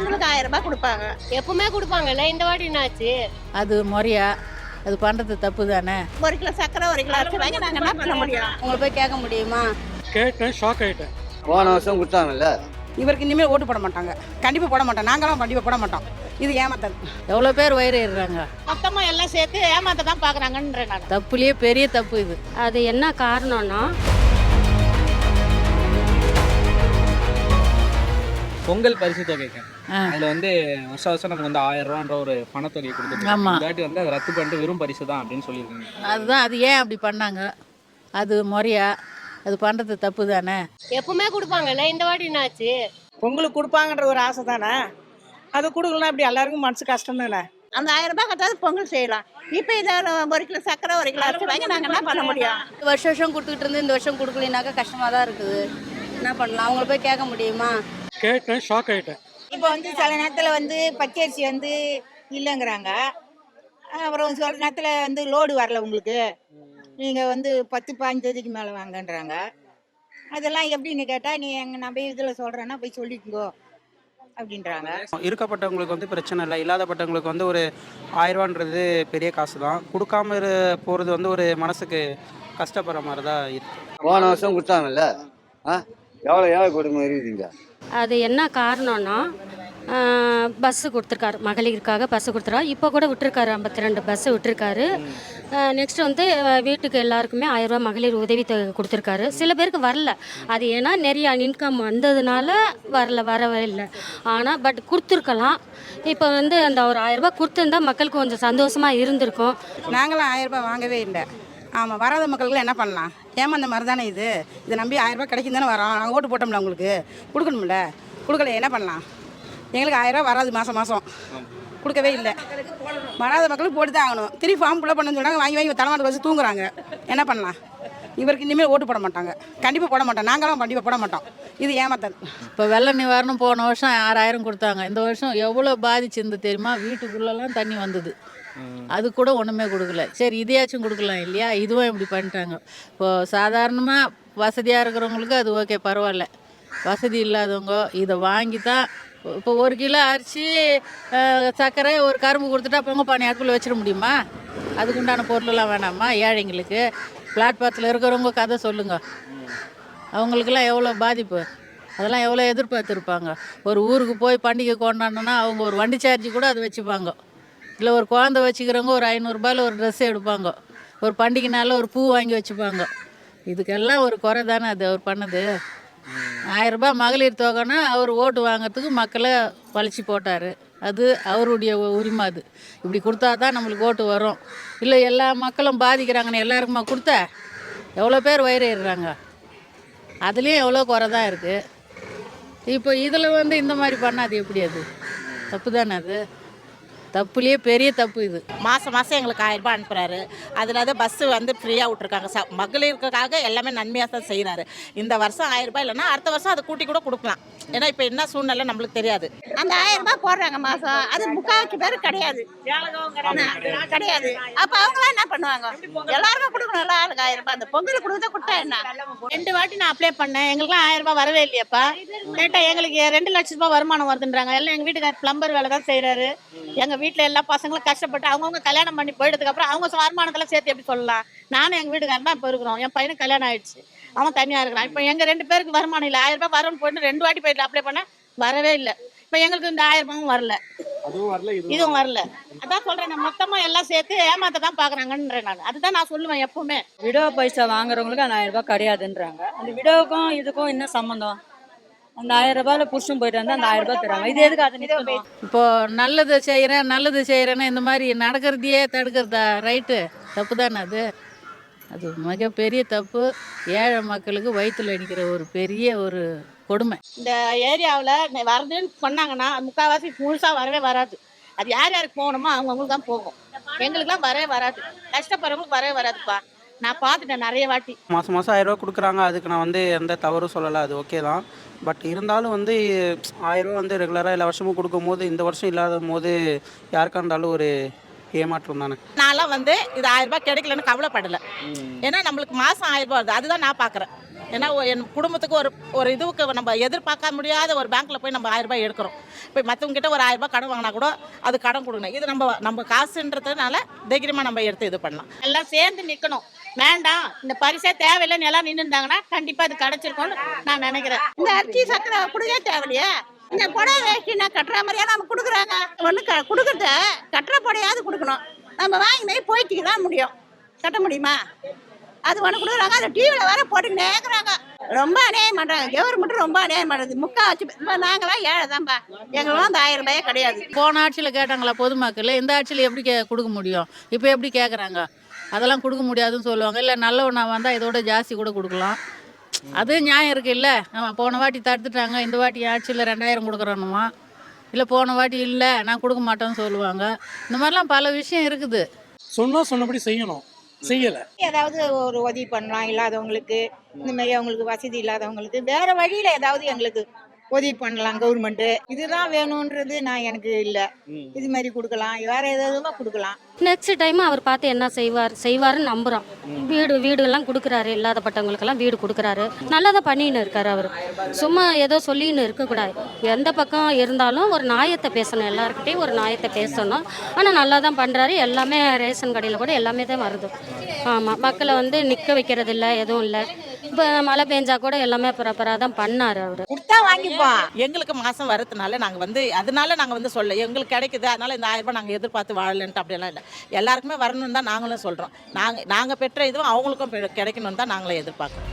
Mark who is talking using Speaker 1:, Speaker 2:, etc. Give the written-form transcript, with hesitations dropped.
Speaker 1: பொங்கலுக்கு 1000 ரூபாய் கொடுப்பாங்க.
Speaker 2: எப்பவுமே கொடுப்பாங்கல்ல, இந்த வாட்டி என்னாச்சு?
Speaker 3: அது முறையா அது பண்ணுறது தப்பு தானே.
Speaker 1: 1 கிலோ சக்கரை 1 கிலோ அரிசி வாங்கி நாங்கள் என்ன பண்ண முடியும்?
Speaker 4: உங்களை போய் கேட்க முடியுமா?
Speaker 5: கேட்டேன், ஷாக் ஆகிட்டேன்.
Speaker 6: போன வருஷம் கொடுத்தாங்கல்ல.
Speaker 4: இவருக்கு இனிமேல் ஓட்டு போட மாட்டாங்க, கண்டிப்பாக போட மாட்டோம், நாங்களும் கண்டிப்பாக போட மாட்டோம். இது ஏமாத்தல்.
Speaker 3: எவ்வளோ பேர் வயிறுறாங்க.
Speaker 1: மொத்தமாக எல்லாம் சேர்த்து ஏமாத்த தான் பார்க்குறாங்கன்ற நான்.
Speaker 3: தப்புலேயே பெரிய தப்பு இது.
Speaker 2: அது என்ன காரணம்னா,
Speaker 7: பொங்கல் பரிசு தொகைக்கு அதில் வந்து வருஷம் வருஷம் நமக்கு வந்து 1000 ரூபான்ற ஒரு பணத்தொகை கொடுத்துருக்காங்க.
Speaker 3: ஆமாம்.
Speaker 7: இந்த வாட்டி வந்து அதை ரத்து பண்ணிட்டு வெறும் பரிசு தான் அப்படின்னு சொல்லியிருக்காங்க.
Speaker 3: அதுதான், அது ஏன் அப்படி பண்ணாங்க? அது முறையா அது பண்ணுறது தப்பு தானே.
Speaker 2: எப்பவுமே கொடுப்பாங்கல்ல, இந்த வாட்டி என்னாச்சு?
Speaker 8: பொங்கலுக்கு கொடுப்பாங்கன்ற ஒரு ஆசை தானே, அது கொடுக்கலாம். இப்படி எல்லாருக்கும் மனசு கஷ்டம் தானே.
Speaker 1: அந்த 1000 ரூபாய் கட்டாது பொங்கல் செய்யலாம். இப்போ இதை 1 கிலோ சக்கரை 1 கிலோ அரிசி வாங்கி நாங்கள் என்ன பண்ண முடியும்?
Speaker 4: வருஷம் வருஷம் கொடுத்துக்கிட்டு இருந்து இந்த வருஷம் கொடுக்கலினாக்கா கஷ்டமாக தான் இருக்குது. என்ன பண்ணலாம்? அவங்கள போய் கேட்க முடியுமா?
Speaker 5: கேட்டேன், ஷாக் ஆகிட்டேன்.
Speaker 9: இப்போ வந்து சில நேரத்தில் வந்து பச்சரிசி வந்து இல்லைங்கிறாங்க. அப்புறம் சில நேரத்தில் வந்து லோடு வரல உங்களுக்கு, நீங்கள் வந்து 10-15 தேதிக்கு மேலே வாங்கன்றாங்க. அதெல்லாம் எப்படின்னு கேட்டால், நான் போய் இதில் சொல்கிறேன்னா போய் சொல்லிக்கோ அப்படின்றாங்க.
Speaker 10: இருக்கப்பட்டவங்களுக்கு வந்து பிரச்சனை இல்லை, இல்லாதப்பட்டவங்களுக்கு வந்து ஒரு 1000 ரூபான்றது பெரிய காசு தான். கொடுக்காம போகிறது வந்து ஒரு மனசுக்கு கஷ்டப்படுற மாதிரி தான் இருக்குது.
Speaker 6: போன வருஷம் கொடுத்தாங்கல்ல. எவ்வளோ ஏழை கொடுமை இருக்குதுங்க.
Speaker 2: அது என்ன காரணம்னா, பஸ்ஸு கொடுத்துருக்காரு, மகளிருக்காக பஸ்ஸு கொடுத்துருக்காரு. இப்போ கூட விட்டுருக்காரு, 52 பஸ்ஸு விட்டுருக்காரு. நெக்ஸ்ட் வந்து வீட்டுக்கு எல்லாருக்குமே 1000 ரூபா மகளிர் உதவி தொகை கொடுத்துருக்காரு. சில பேருக்கு வரல, அது ஏன்னா நிறைய இன்கம் வந்ததுனால வரவே இல்லை. ஆனால் பட் கொடுத்துருக்கலாம். இப்போ வந்து அந்த ஒரு 1000 ரூபா கொடுத்துருந்தா மக்களுக்கு கொஞ்சம் சந்தோஷமாக இருந்திருக்கும்.
Speaker 4: நாங்களும் 1000 ரூபாய் வாங்கவே இல்லை. ஆமாம், வராத மக்களுக்குலாம் என்ன பண்ணலாம்? ஏமாந்த மாதிரி தானே இது. இதை நம்பி 1000 ரூபாய் கிடைக்கும் தானே வரோம். நாங்கள் ஓட்டு போட்டோம்ல, உங்களுக்கு கொடுக்கணும்ல, கொடுக்கல என்ன பண்ணலாம்? எங்களுக்கு 1000 ரூபா வராது, மாதம் மாதம் கொடுக்கவே இல்லை. வராத மக்களுக்கு போட்டு தான் ஆகணும். திருப்பி ஃபார்ம் ஃபுல்லாக பண்ணணும்னு சொன்னாங்க, வாங்கி தலைமாட்டு வச்சு தூங்குறாங்க. என்ன பண்ணலாம்? இவருக்கு இனிமேல் ஓட்டு போட மாட்டாங்க, கண்டிப்பாக போட மாட்டோம், நாங்களும் கண்டிப்பாக போட மாட்டோம். இது ஏமாத்தல்.
Speaker 3: இப்போ வெள்ள நிவாரணம் போன வருஷம் 6000 கொடுத்தாங்க. இந்த வருஷம் எவ்வளோ பாதிச்சிருந்து தெரியுமா? வீட்டுக்குள்ளெல்லாம் தண்ணி வந்தது, அது கூட ஒன்றுமே கொடுக்கல. சரி, இதையாச்சும் கொடுக்கலாம் இல்லையா? இதுவும் இப்படி பண்ணிட்டாங்க. இப்போது சாதாரணமாக வசதியாக இருக்கிறவங்களுக்கு அது ஓகே, பரவாயில்ல. வசதி இல்லாதவங்க இதை வாங்கி தான் இப்போ 1 கிலோ அரிசி, சர்க்கரை, ஒரு கரும்பு கொடுத்துட்டா பொங்க பானை அடுப்பில் வச்சிட முடியுமா? அதுக்குண்டான பொருளெல்லாம் வேணாமா ஏழைங்களுக்கு? பிளாட்பாத்தில் இருக்கிறவங்க கதை சொல்லுங்கள். அவங்களுக்கெல்லாம் எவ்வளோ பாதிப்பு, அதெல்லாம் எவ்வளோ எதிர்பார்த்துருப்பாங்க. ஒரு ஊருக்கு போய் பண்டிகை கொண்டாடணுன்னா அவங்க ஒரு வண்டி சார்ஜ் கூட அதை வச்சுப்பாங்க. இல்லை ஒரு குழந்தை வச்சுக்கிறவங்க ஒரு 500 ரூபாயில் ஒரு ட்ரெஸ் எடுப்பாங்க. ஒரு பண்டிகைனால ஒரு பூ வாங்கி வச்சுப்பாங்க. இதுக்கெல்லாம் ஒரு குறை தானே அது அவர் பண்ணது. 1000 ரூபாய் மகளிர் தொகைன்னா அவர் ஓட்டு வாங்கிறதுக்கு மக்களை வளைச்சி போட்டார். அது அவருடைய உரிமை. அது இப்படி கொடுத்தா தான் நம்மளுக்கு ஓட்டு வரும். இல்லை எல்லா மக்களும் பாதிக்கிறாங்கன்னு எல்லாருக்குமா கொடுத்த? எவ்வளோ பேர் வயிறுறாங்க. அதுலேயும் எவ்வளோ குறை தான் இருக்குது. இப்போ இதில் வந்து இந்த மாதிரி பண்ணால் அது எப்படி? அது தப்பு தானே. அது தப்புலேயே பெரிய தப்பு இது.
Speaker 1: மாதம் மாதம் எங்களுக்கு 1000 ரூபாய் அனுப்புகிறாரு. அதில் தான் பஸ்ஸு வந்து ஃப்ரீயாக விட்ருக்காங்க. மகளிருக்காக எல்லாமே நன்மையாக தான் செய்கிறாரு. இந்த வருஷம் 1000 ரூபாய் இல்லைன்னா அடுத்த வருஷம் அதை கூட்டி கூட கொடுக்கலாம். ஏன்னா இப்போ என்ன சூழ்நிலை நம்மளுக்கு தெரியாது. அந்த 1000 ரூபாய் போடுறாங்க மாதம், அது 3/4 பேர் கிடையாது. அப்போ அவங்களாம் என்ன பண்ணுவாங்க? எல்லாருமே கொடுக்கணும்ல ஆளுக்கு 1000 ரூபாய். அந்த பொங்கல் கொடுத்தா கொடுத்தா என்ன? 2 வாட்டி நான் அப்ளை பண்ணேன், எங்களுக்குலாம் 1000 ரூபாய் வரவே இல்லையாப்பா. கேட்டால் எங்களுக்கு 2 லட்ச ரூபாய் வருமானம் வருதுன்றாங்க. எல்லாம் எங்கள் வீட்டுக்கார் பிளம்பர் வேலை தான் செய்கிறாரு. எங்கள் வீட்டில் எல்லா பசங்களும் கஷ்டப்பட்டு அவங்கவுங்க கல்யாணம் பண்ணி போயிட்டதுக்கப்புறம் அவங்க வருமானத்தில் சேர்த்து எப்படி சொல்லலாம்? நானும் எங்கள் வீட்டுக்காரன் தான் இப்போ இருக்கிறோம். என் பையனுக்கு கல்யாணம் ஆயிடுச்சு, அவன் தனியாக இருக்கிறான். இப்போ எங்கள் 2 பேருக்கு வருமானம் இல்லை. 1000 ரூபாய் வரும்னு போயிட்டு 2 வாட்டி போயிட்டு அப்ளை பண்ண வரவே இல்லை. இப்போ எங்களுக்கு இந்த 1000 ரூபாயும் வரல, இதுவும் வரல. அதான் சொல்கிறேன், நான் மொத்தமாக எல்லாம் சேர்த்து ஏமாத்த தான் பார்க்குறாங்கன்றேன் நான். அதுதான் நான் சொல்லுவேன் எப்பவுமே.
Speaker 8: விடோ பைசா வாங்குறவங்களுக்கு அந்த 1000 ரூபாய் கிடையாதுன்றாங்க. அந்த விடோவுக்கும் இதுக்கும் என்ன சம்மந்தம்? அந்த 1000 ரூபாயில புருஷன் போயிட்டு வந்து அந்த 1000 ரூபாய் தராங்க. இது எதுக்கு? அதை நிற்கணும்.
Speaker 3: இப்போது நல்லது செய்கிறேன்னு இந்த மாதிரி நடக்கிறதையே தடுக்கிறதா? ரைட்டு, தப்பு தானே அது. அது மிகப்பெரிய தப்பு. ஏழை மக்களுக்கு வயிற்றுல அடிக்கிற ஒரு பெரிய ஒரு கொடுமை.
Speaker 1: இந்த ஏரியாவில் வருதுன்னு சொன்னாங்கன்னா முக்கால்வாசி முழுசாக வரவே வராது. அது யார் யாருக்கு போகணுமோ அவங்கவுங்களுக்கு தான் போகும். எங்களுக்குலாம் வரவே வராது, கஷ்டப்படுறவங்களுக்கு வரவே வராதுப்பா. நான் பார்த்துட்டேன் நிறைய வாட்டி.
Speaker 10: மாதம் 1000 ரூபா கொடுக்குறாங்க, அதுக்கு நான் வந்து எந்த தவறும் சொல்லலை, அது ஓகே தான். பட் இருந்தாலும் வந்து 1000 ரூபா வந்து ரெகுலராக எல்லா வருஷமும் கொடுக்கும் போது இந்த வருஷம் இல்லாத போது யாருக்கா இருந்தாலும் ஒரு ஏமாற்றம் தானே.
Speaker 1: நான்லாம் வந்து இது 1000 ரூபாய் கிடைக்கலன்னு கவலைப்படலை. ஏன்னா நம்மளுக்கு மாதம் 1000 ரூபாய் வருது, அதுதான் நான் பார்க்குறேன். ஏன்னா என் குடும்பத்துக்கு ஒரு இதுவுக்கு நம்ம எதிர்பார்க்க முடியாத ஒரு பேங்க்கில் போய் நம்ம 1000 ரூபாய் எடுக்கிறோம். இப்போ மற்றவங்க கிட்ட ஒரு 1000 ரூபாய் கடன் வாங்கினா கூட அது கடன் கொடுக்கணும். இது நம்ம காசுன்றதுனால தைரியமாக நம்ம எடுத்து இது பண்ணலாம். எல்லாம் சேர்ந்து நிற்கணும். வேண்டாம் இந்த பரிசே தேவையில்லைன்னு எல்லாம் நின்றுட்டாங்கன்னா கண்டிப்பாக அது கிடச்சிருக்கும்னு நான் நினைக்கிறேன். இந்த அரிசி சக்கரை கொடுக்க தேவையில்லையா? இந்த புடவை வேஷ்டினா கட்டுற மாதிரியா நம்ம கொடுக்குறாங்க? ஒன்று கொடுக்குறத கட்டுற புடையாவது கொடுக்கணும். நம்ம வாங்கினே போயிட்டு தான் முடியும். கட்ட முடியுமா? அது ஒன்று கொடுக்குறாங்க. அது டிவியில் வேற போட்டுக்கிட்டே இருக்கிறாங்க. ரொம்ப அநியாயம் பண்ணுறாங்க. கவர்மெண்ட் ரொம்ப அநியாயம் பண்ணுறது. முக்கால்வாசி இப்போ நாங்களாம் ஏழை தான்ப்பா. எங்களும் அந்த 1000 ரூபாயே கிடையாது.
Speaker 3: போன ஆட்சியில் கேட்டாங்களா பொதுமக்கள்? இந்த ஆட்சியில் எப்படி கொடுக்க முடியும்? இப்போ எப்படி கேட்குறாங்க? அதெல்லாம் கொடுக்க முடியாதுன்னு சொல்லுவாங்க. இல்லை நல்லவனா வந்தால் இதோட ஜாஸ்தி கூட கொடுக்கலாம். அது நியாயம் இருக்குது இல்லை? நம்ம போன வாட்டி தடுத்துட்டாங்க, இந்த வாட்டி ஆட்சியில் 2000 கொடுக்குறோன்னுமா, இல்லை போன வாட்டி இல்லை நான் கொடுக்க மாட்டேன்னு சொல்லுவாங்க. இந்த மாதிரிலாம் பல விஷயம் இருக்குது.
Speaker 5: சொன்னபடி செய்யணும், செய்யலை.
Speaker 9: ஏதாவது ஒரு உதவி பண்ணலாம் இல்லாதவங்களுக்கு, இந்த மாதிரி அவங்களுக்கு வசதி இல்லாதவங்களுக்கு வேற வழியில ஏதாவது எங்களுக்கு உதவி பண்ணலாம் கவர்மெண்ட். இதுதான் வேணும்ன்றது நான் எனக்கு இல்லை. இது மாதிரி கொடுக்கலாம், வேற ஏதாவது கொடுக்கலாம்.
Speaker 2: நெக்ஸ்ட் டைம் அவர் பார்த்து என்ன செய்வாருன்னு நம்புகிறோம். வீடுலாம் கொடுக்குறாரு, இல்லாதப்பட்டவங்களுக்கெல்லாம் வீடு கொடுக்குறாரு. நல்லா தான் பண்ணின்னு இருக்காரு அவர். சும்மா ஏதோ சொல்லின்னு இருக்கக்கூடாது. எந்த பக்கம் இருந்தாலும் ஒரு நியாயத்தை பேசணும், எல்லாருக்கிட்டையும் ஒரு நியாயத்தை பேசணும். ஆனால் நல்லா தான் பண்ணுறாரு. எல்லாமே ரேஷன் கடையில் கூட எல்லாமே தான் வருது. ஆமாம், மக்களை நிற்க வைக்கிறது இல்லை, எதுவும் இல்லை. இப்போ மழை பெஞ்சா கூட எல்லாமே ப்ராப்பராக தான் பண்ணார் அவர்.
Speaker 1: கொடுத்தா வாங்கிப்போம். எங்களுக்கு மாதம் வரதுனால நாங்கள் அதனால நாங்கள் சொல்ல எங்களுக்கு கிடைக்குது, அதனால இந்த 1000 ரூபாய் நாங்கள் எதிர்பார்த்து வாழலன்ட்டு அப்படியெல்லாம் இல்லை. எல்லாருக்குமே வரணும்னு தான் நாங்களும் சொல்கிறோம். நாங்கள் பெற்ற இதுவும் அவங்களுக்கும் கிடைக்கணும்னு தான் நாங்களே எதிர்பார்க்குறோம்.